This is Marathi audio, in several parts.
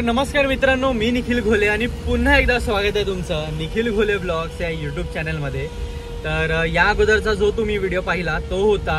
नमस्कार मित्रांनो, मी निखिल घोले आणि पुन्हा एकदा स्वागत आहे तुमचं निखिल घोले ब्लॉग्स या यूट्यूब चॅनलमध्ये। तर या अगोदरचा जो तुम्ही व्हिडिओ पाहिला तो होता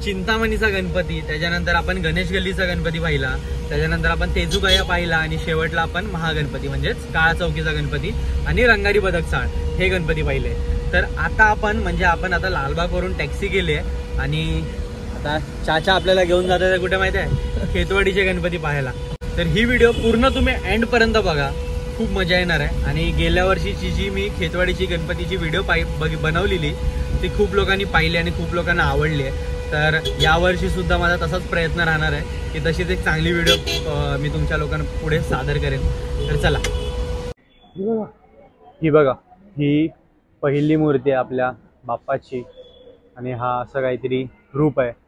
चिंतामणीचा गणपती, त्याच्यानंतर आपण गणेश गल्लीचा गणपती पाहिला, त्याच्यानंतर आपण तेजुकाया पाहिला आणि शेवटला आपण महागणपती म्हणजेच काळा चौकीचा गणपती आणि रंगारी बदक चाळ हे गणपती पाहिले। तर आता आपण आता लालबागवरून टॅक्सी केली आहे आणि आता चाचा आपल्याला घेऊन जातात कुठे माहिती आहे, खेतवाडीचे गणपती पाहायला। तर ही व्हिडिओ पूर्ण तुम्ही एंड पर्यंत बघा, खूप मजा येणार आहे। आणि गेल्या वर्षीची जी मी खेतवाडीची गणपतीची व्हिडिओ बनवलेली ती खूप लोकांनी पाहिली आणि खूप लोकांना आवडली आहे। तर यावर्षी सुद्धा माझा तसाच प्रयत्न राहणार आहे की तशीच एक चांगली व्हिडिओ मी तुमच्या लोकांना पुढे सादर करेन। तर चला, ही बघा ही पहिली मूर्ती आहे आपल्या बाप्पाची आणि हा असं काहीतरी रूप आहे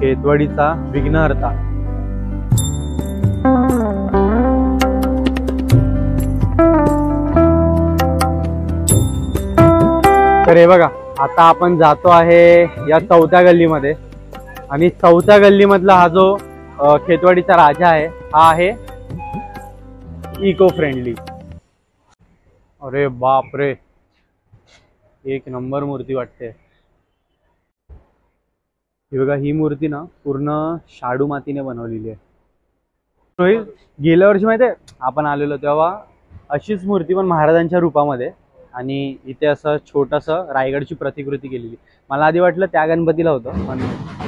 खेतवाडीचा विघ्नहर्ता। तर हे बघा, आता आपण जातो आहे या चौथ्या गल्लीमध्ये आणि चौथ्या गल्लीमधला हा जो खेतवाडीचा राजा आहे हा आहे इको फ्रेंडली। अरे बाप रे, एक नंबर मूर्ती वाटते। ही बघा, ही मूर्ती ना पूर्ण शाडू मातीने बनवलेली आहे। गेल्या वर्षी माहिती आहे आपण आलेलो तेव्हा अशीच मूर्ती पण महाराजांच्या रूपामध्ये आणि इथे असं छोटंसं रायगडची प्रतिकृती केलेली। मला आधी वाटलं त्या गणपतीला होतं, पण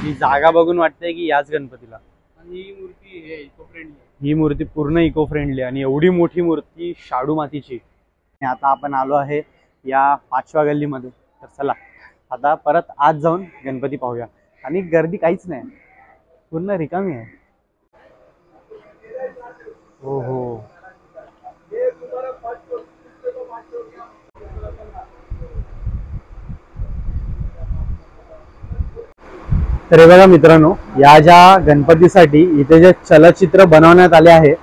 ही जागा बघून वाटतंय की याच गणपतीला। आणि ही मूर्ती इको फ्रेंडली, ही मूर्ती पूर्ण इको फ्रेंडली आणि एवढी मोठी मूर्ती शाडू मातीची। आता आपण आलो आहे या 5व्या गल्लीमध्ये। तर चला आता परत आज जाऊन गणपती पाहूया। आणि गर्दी काहीच नाही, पूर्ण रिकामी आहे। हो हो, तर हे बघा मित्रांनो, या ज्या गणपतीसाठी इथे जे चलचित्र बनवण्यात आले आहे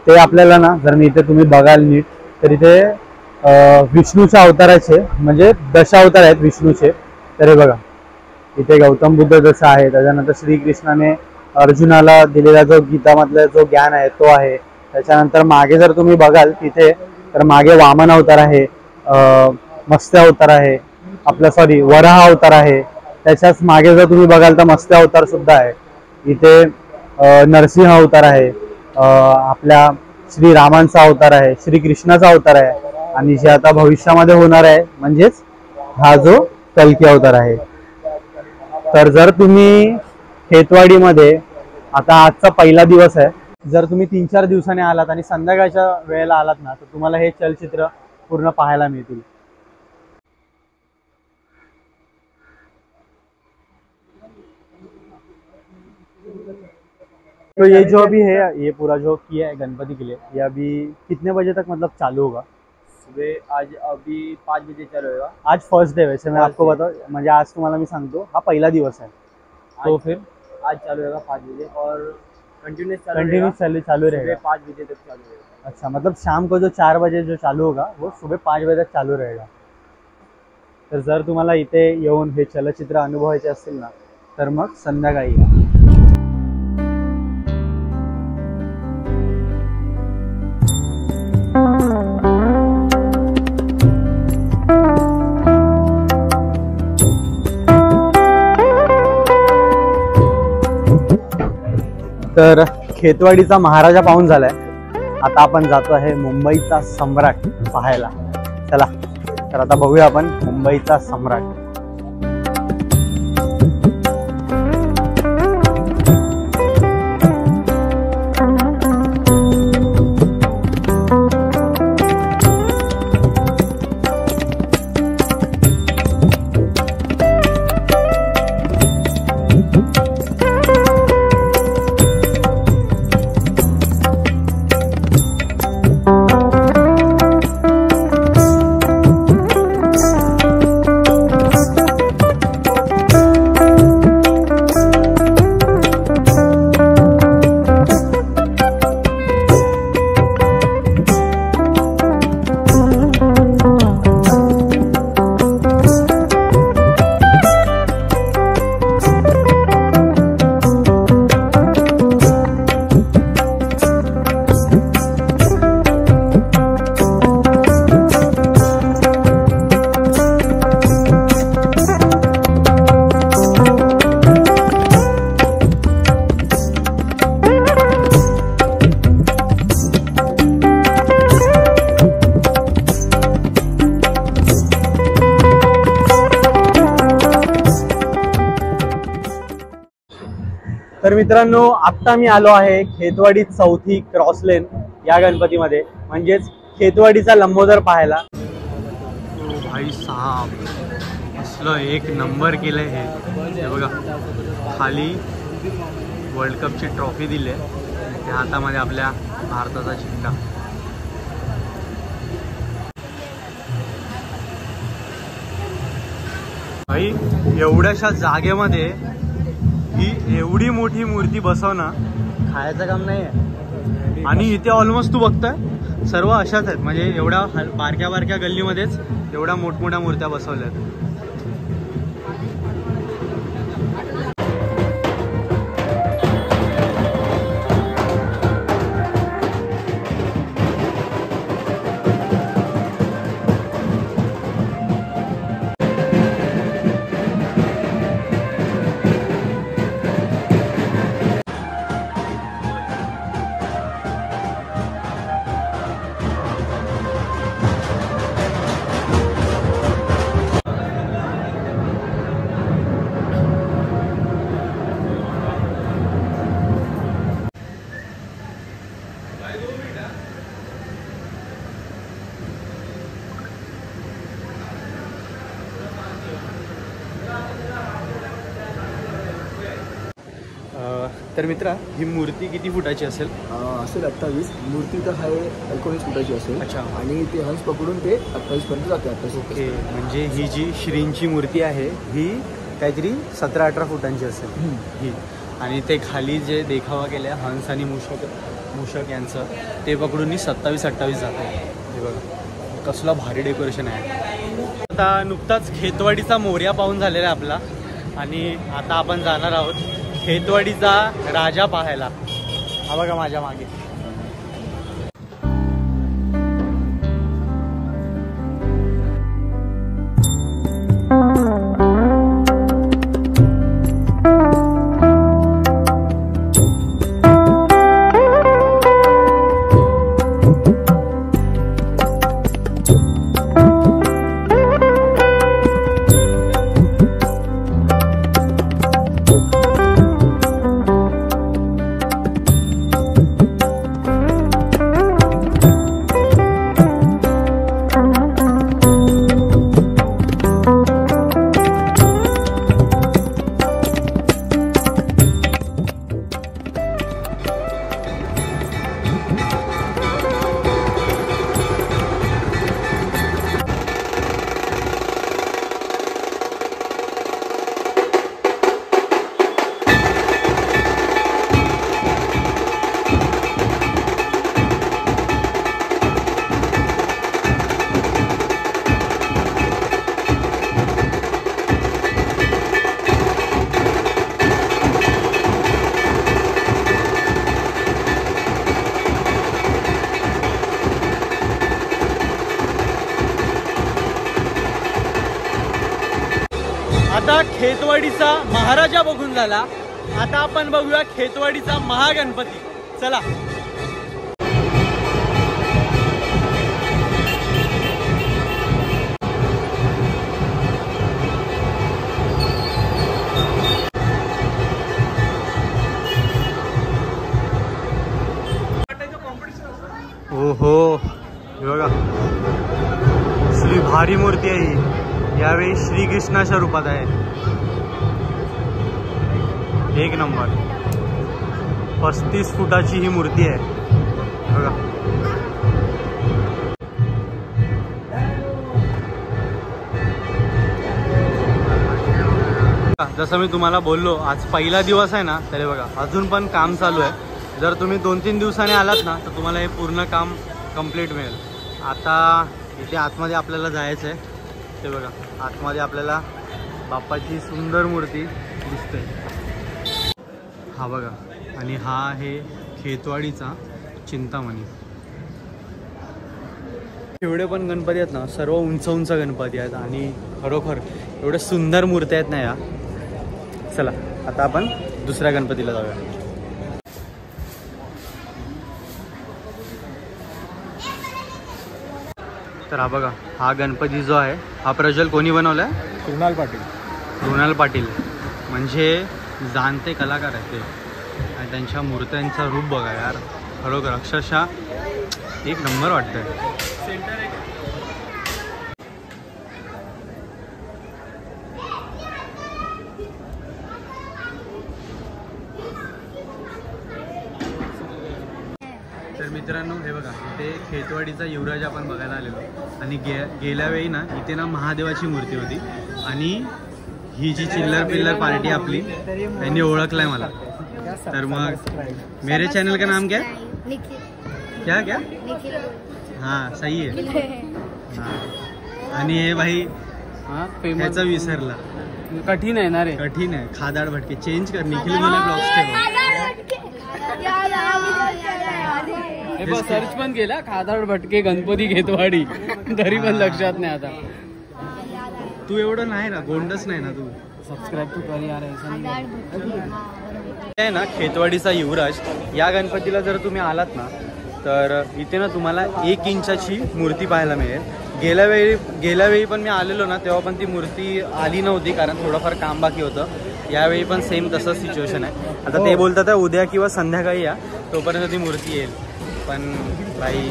ते आपल्याला ना, जर मी इथे तुम्ही बघाल नीट तर इथे विष्णूच्या अवताराचे म्हणजे दशावतार आहेत विष्णूचे। तर हे बघा, इथे गौतम बुद्ध जसा आहे, त्याच्यानंतर श्रीकृष्णाने अर्जुनाला दिलेला जो गीतामधला जो ज्ञान आहे तो आहे। त्याच्यानंतर मागे जर तुम्ही बघाल तिथे तर मागे वामन अवतार आहे, मत्स्य अवतार आहे, आपला वराह अवतार आहे। त्याच्याच मागे जर तुम्ही बघाल तर मत्स्य अवतार सुद्धा आहे। इथे नरसिंह अवतार आहे, आपल्या श्रीरामांचा अवतार आहे, श्रीकृष्णाचा अवतार आहे आणि जे आता भविष्यामध्ये होणार आहे म्हणजेच हा जो कल्की अवतार आहे। तर जर तुम्ही खेतवाडीमध्ये आता आजचा पहिला दिवस आहे, जर तुम्ही 3-4 दिवसांनी आलात आणि संध्याकाळच्या वेळेला आलात ना तर तुम्हाला हे चलचित्र पूर्ण पाहायला मिळतील। तो ये जो अभी है, ये पूरा जो किया है गणपति के लिए, ये अभी कितने बजे तक मतलब चालू होगा? सुबह आज अभी 5 बजे चालू होगा। आज फर्स्ट डे, वैसे मैं आपको बताऊं म्हणजे आज तुम्हाला मी सांगतो हा पहिला दिवस है, तो फिर आज चालू होगा 5 बजे और कंटिन्यूस चालू रहेगा 5 बजे तक चालू रहेगा। अच्छा, मतलब शाम को जो 4 बजे जो चालू होगा वो सुबह 5 बजे तक चालू रहेगा। तर जर तुम्हाला इथे येऊन हे चलचित्र अनुभवायचे असतील ना तर मग संध्याकाळी या। तर खेतवाडीचा महाराजा पाहून झालाय, आता आपण जातो आहे मुंबईचा सम्राट पाहायला। चला तर आता बघूया आपण मुंबईचा सम्राट। तर मित्रांनो आत्ता मी आलो आहे खेतवाडी चौथी क्रॉस लेन या गणपतीमध्ये, म्हणजेच खेतवाडीचा लंबोदर पाहायला। भाई साहब असलं एक नंबर केलंय हे बघा, खाली वर्ल्ड कपची ट्रॉफी दिली आहे, त्या हातामध्ये आपल्या भारताचा झेंडा। भाई एवढ्याशा जागेमध्ये ही एवढी मोठी मूर्ती बसवणं खायचं काम नाही आहे। आणि इथे ऑलमोस्ट तू बघतोय सर्व अशाच आहेत, म्हणजे एवढ्या बारक्या बारक्या गल्लीमध्येच एवढ्या मोठमोठ्या मूर्त्या बसवल्यात। तर मित्रा ही मूर्ती किती फुटाची असेल? असेल 28, मूर्ती तर आहे 19 फुटाची असेल। अच्छा, आणि ते हंस पकडून ते 28 पर्यंत जाते। 28 ओके, म्हणजे ही जी श्रींची मूर्ती आहे ही काहीतरी 17-18 फुटांची असेल ही, आणि ते खाली जे देखावा केले हंस आणि मूषक यांचं ते पकडून ही 27-28 जात आहे। हे बघा कसला भारी डेकोरेशन आहे। आता नुकताच खेतवाडीचा मोर्या पाहून झालेला आहे आपला, आणि आता आपण जाणार आहोत खेतवाडीचा राजा पाहायला। हा बघा माझ्या मागे। आता खेतवाडीचा महाराजा बघून झाला, आता आपण बघूया खेतवाडीचा महागणपती। चला। ओहो, हे बघा श्री भारी मूर्ती आहे ही, यावेळी श्रीकृष्णाच्या रूपात आहे। एक नंबर, 35 फुटाची ही मूर्ती आहे बघा। जसं मी तुम्हाला बोललो आज पहिला दिवस आहे ना, तर बघा अजून पण काम चालू आहे। जर तुम्ही 2-3 दिवसांनी आलात ना तर तुम्हाला हे पूर्ण काम कंप्लीट मिळेल। आता इथे आतमध्ये आपल्याला जायचं आहे, ते बघा आतमध्ये आपल्याला बाप्पाची सुंदर मूर्ती दिसते। हा बघा, आणि हा आहे खेतवाडीचा चिंतामणी। एवढे पण गणपती आहेत ना, सर्व उंच उंच गणपती आहेत आणि खरोखर एवढे सुंदर मूर्ती आहेत ना या। चला आता आपण दुसऱ्या गणपतीला जाऊया। तर हा बघा, हा गणपती जो आहे हा प्रज्वल कोणी बनवलाय? कृणाल पाटील। कृणाल पाटील म्हणजे जाणते कलाकार आहेत ते। आणि त्यांच्या मूर्त्यांचा रूप बघा यार, खरोखर अक्षरशः एक नंबर वाटतंय. तर मित्रांनो हे बघा, इथे खेतवाडीचा युवराज आपण बघायला आलेलो आणि गेल्या वेळी ना इथे ना महादेवाची मूर्ती होती आणि ही जी चिल्लर पिल्लर पार्टी आपली त्यांनी ओळखलाय मला. तर मग मेरे चैनल का नाम क्या है? क्या क्या? हाँ सही है. हाँ आणि हे भाई ह्याचा विसरला. कठीण आहे ना रे, कठीण आहे. खादाड भटके चेंज कर, निखिल मला ब्लॉग्स ठेवा. सर्च पण केला खादाड भटके गणपती खेतवाडी तरी पण लक्षात नाही. आता तू एवढं नाही ना, गोंडच नाही ना तू. सबस्क्राईब तू कर यार. आहे ना खेतवाडीचा युवराज. या गणपतीला जर तुम्ही आलात ना तर इथे ना तुम्हाला 1 इंचाची मूर्ती पाहायला मिळेल. गेल्या वेळी पण मी आलेलो ना तेव्हा पण ती मूर्ती आली नव्हती कारण थोडंफार काम बाकी होतं. यावेळी पण सेम तसंच सिच्युएशन आहे. आता ते बोलतात उद्या किंवा संध्याकाळी या, तोपर्यंत ती मूर्ती येईल. पण भाई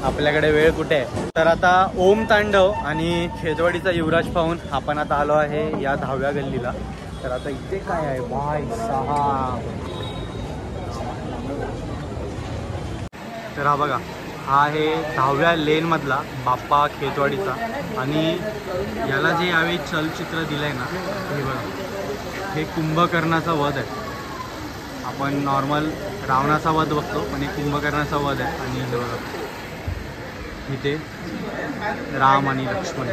आपल्याकडे वेळ कुठे आहे. तर आता ओम तांडव आणि खेतवाडीचा युवराज पाहून आपण आता आलो आहे या 10व्या गल्लीला. तर आता इथे काय आहे भाई साहब. तर हा बघा, हा आहे 10व्या लेनमधला बाप्पा खेतवाडीचा आणि याला जे यावेळी चलचित्र दिलं आहे ना हे बघा, हे कुंभकर्णाचा वध आहे. आपण नॉर्मल रावणाचा वध बघतो पण हे कुंभकर्णाचा वध आहे. आणि हे बघा इथे राम आणि लक्ष्मण.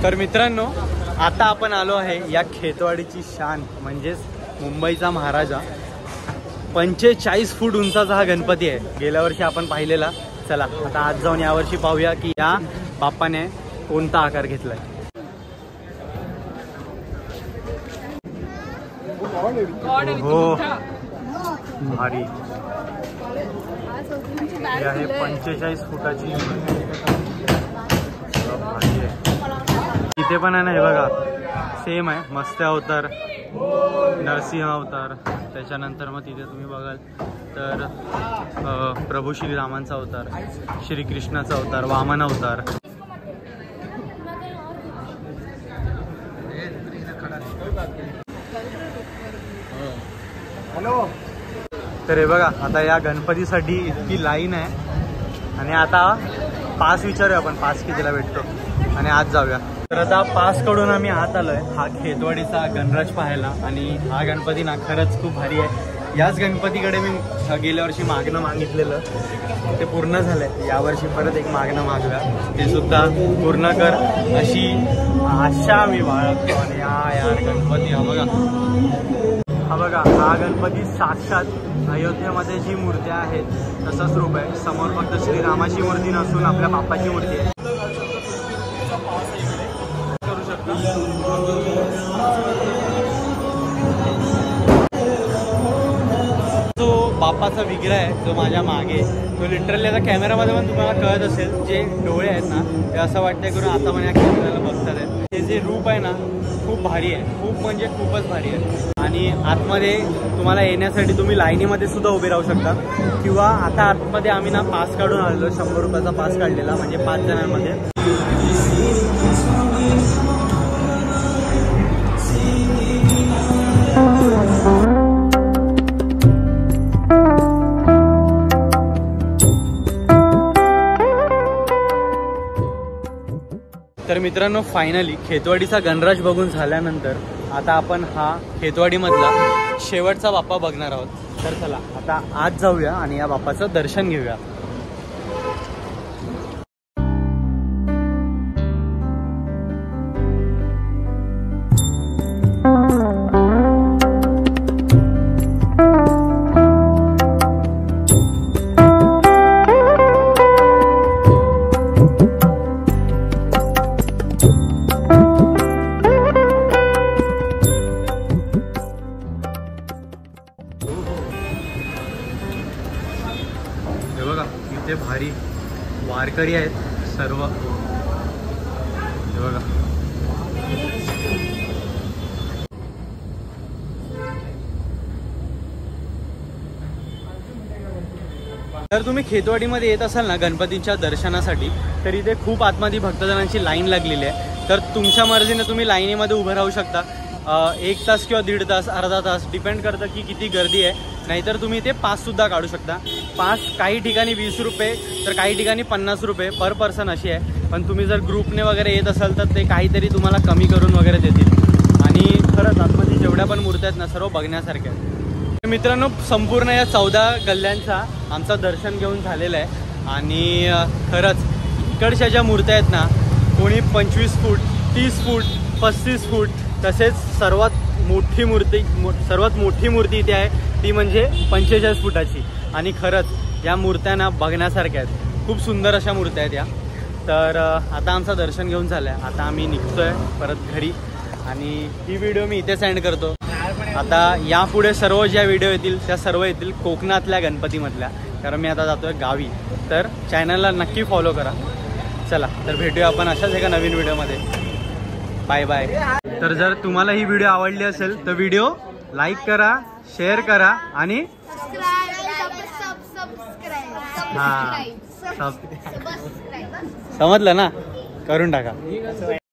तर मित्रांनो आता आपण आलो आहे या खेतवाडीची शान म्हणजेच मुंबईचा महाराजा. 45 फूट उंचाचा हा गणपती आहे. गेल्या वर्षी आपण पाहिलेला. चला आता आज जाऊन यावर्षी पाहूया की या बाप्पाने कोणता आकार घेतलाय. हो भारी. ही आहे 45 फुटाची भारी आहे. इथे पण आहे ना हे बघा सेम आहे. मस्त अवतार, नरसिंह अवतार. त्याच्यानंतर मग तिथे तुम्ही बघाल तर प्रभू श्रीरामांचा अवतार, श्रीकृष्णाचा अवतार, वामन अवतार. हॅलो. तर हे बघा आता या गणपतीसाठी इतकी लाईन आहे आणि आता पास विचारूया आपण, पास कितीला भेटतो आणि आज जाऊया. तर आता पास कडून आम्ही आत आलोय हा खेतवाडीचा गणराज पाहायला. आणि हा गणपती ना खरंच खूप भारी आहे. याच गणपतीकडे मी गेल्या वर्षी मागणं मागितलेलं, ते पूर्ण झालंय. यावर्षी परत एक मागणं मागूया, ते सुद्धा पूर्ण कर अशी आशा मी बाळगतो. आणि यार गणपती हा बघा हा गणपती साक्षात अयोध्येमध्ये जी मूर्ती आहे तसंच रूप आहे. समोर फक्त श्रीरामाची मूर्ती नसून आपल्या बाप्पाची मूर्ती आहे. करू शकता. जो बाप्पाचा विग्रह आहे जो माझ्या मागे, तो लिटरली आता कॅमेरामध्ये पण तुम्हाला कळत असेल, जे डोळे आहेत ना ते असं वाटतंय करून आता पण या कॅमेऱ्याला बघतात आहेत. हे जे रूप आहे ना खूप भारी आहे, खूप म्हणजे खूपच भारी आहे. आणि आतमध्ये तुम्हाला येण्यासाठी तुम्ही लाईनीमध्ये सुद्धा उभे राहू शकता किंवा आता आतमध्ये आम्ही ना पास काढून आलेलो, 100 रुपयाचा पास काढलेला म्हणजे 5 जणांमध्ये. तर मित्रांनो फायनली खेतवाडीचा गणराज बघून झाल्यानंतर आता आपण हा खेतवाडीमधला शेवटचा बाप्पा बघणार आहोत. तर चला आता आज जाऊया आणि या बाप्पाचं दर्शन घेऊया. इथे भारी वारकरी आहेत सर्व. हे बघा जर तुम्ही खेतवाडीमध्ये येत असाल ना गणपतीच्या दर्शनासाठी, तर इथे खूप आतमध्ये भक्तजनांची लाईन लागलेली आहे. तर तुमच्या मर्जीने तुम्ही लाईनीमध्ये उभं राहू शकता. 1 तास किंवा 1.5 तास, अर्धा तास, डिपेंड करतं की किती गर्दी आहे. नाहीतर तुम्ही इथे पाससुद्धा काढू शकता. पास काही ठिकाणी 20 रुपये तर काही ठिकाणी 50 रुपये पर पर्सन अशी आहे. पण तुम्ही जर ग्रुपने वगैरे येत असाल तर ते काहीतरी तुम्हाला कमी करून वगैरे देतील. आणि खरंच आतमध्ये जेवढ्या पण मूर्त्या आहेत ना सर्व बघण्यासारख्या आहेत. मित्रांनो, संपूर्ण या 14 गल्ल्यांचा आमचं दर्शन घेऊन झालेलं आहे. आणि खरंच इकडच्या ज्या मूर्त्या आहेत ना, कोणी 25 फूट, 30 फूट, 35 फूट, तसेच सर्वात मोठी मूर्ती इथे आहे ती म्हणजे 45 फुटाची. आणि खरंच या मूर्त्यांना बघण्यासारख्या आहेत. खूप सुंदर अशा मूर्त्या आहेत या. तर आता आमचं दर्शन घेऊन झालं आहे. आता आम्ही निघतोय परत घरी आणि ही व्हिडिओ मी इथे सेंड करतो. आता यापुढे सर्व ज्या व्हिडिओ येतील त्या सर्व येतील कोकणातल्या गणपतीमधल्या, कारण मी आता जातोय गावी. तर चॅनलला नक्की फॉलो करा. चला तर भेटूया आपण अशाच एका नवीन व्हिडिओमध्ये. Bye bye. तर जर तुम्हाला ही व्हिडिओ आवडली असेल तर व्हिडिओ लाईक करा, शेअर करा आणि हां समजलं ना, करून टाका.